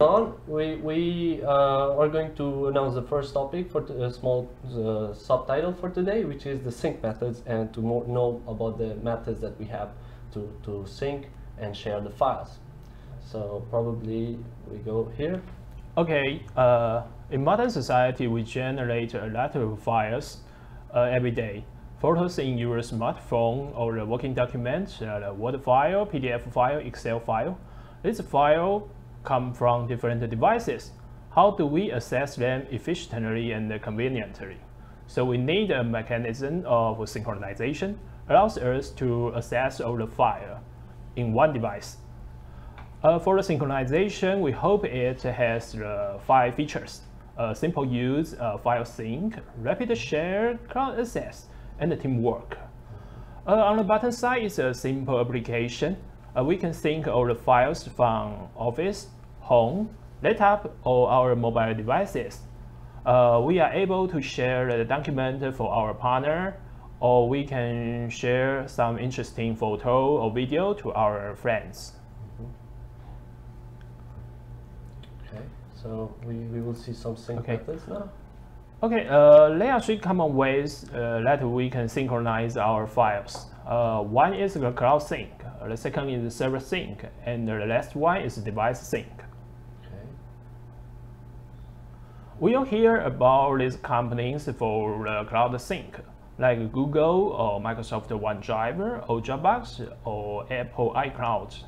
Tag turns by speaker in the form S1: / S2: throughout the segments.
S1: We are going to announce the first topic for a small subtitle for today, which is the sync methods, and to know about the methods that we have to sync and share the files. So probably we go here.
S2: Okay, in modern society, we generate a lot of files every day. Photos in your smartphone or a working document, a Word file, PDF file, Excel file. These files come from different devices. How do we access them efficiently and conveniently? So we need a mechanism of synchronization allows us to access all the files in one device. For the synchronization, we hope it has the 5 features: simple use, file sync, rapid share, cloud access, and teamwork. On the bottom side is a simple application. We can sync all the files from office, home, laptop, or our mobile devices. We are able to share the document for our partner, or we can share some interesting photo or video to our friends.
S1: Okay, so we will see some sync methods now.
S2: Okay, there are 3 common ways that we can synchronize our files. One is the cloud sync, the second is the server sync, and the last one is device sync.
S1: Okay.
S2: We will hear about these companies for the cloud sync, like Google or Microsoft OneDrive or Dropbox or Apple iCloud.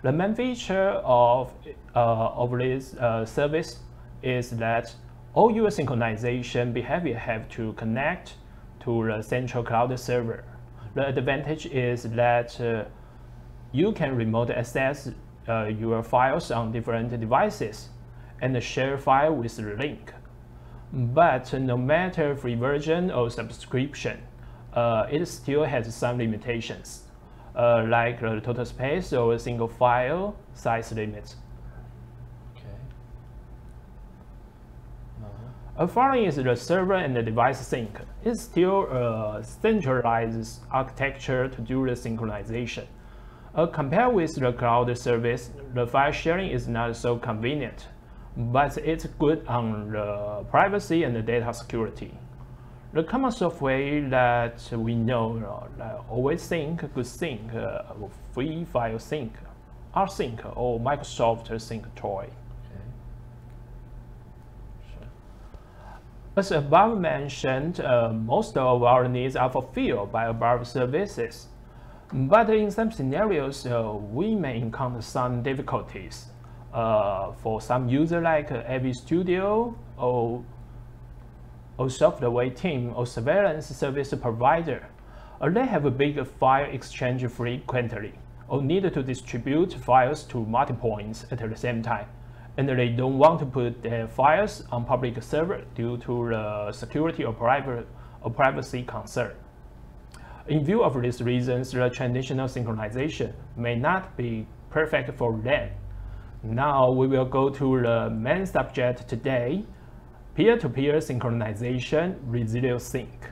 S2: The main feature of this service is that all your synchronization behavior have to connect to the central cloud server. The advantage is that you can remote access your files on different devices and share file with the link. But no matter free version or subscription, it still has some limitations, like the total space or a single file size limit. Following is the server and the device sync. It's still a centralized architecture to do the synchronization. Compared with the cloud service, the file sharing is not so convenient, but it's good on the privacy and the data security. The common software that we know, like Always Sync, Good Sync, Free File Sync, rsync, or Microsoft Sync Toy. As above mentioned, most of our needs are fulfilled by above services. But in some scenarios, we may encounter some difficulties. For some users like AV Studio or software team or surveillance service provider, they have a big file exchange frequently or need to distribute files to multiple points at the same time. And they don't want to put their files on public server due to the security or privacy concern. In view of these reasons, the traditional synchronization may not be perfect for them. Now we will go to the main subject today, peer-to-peer synchronization, Resilio sync.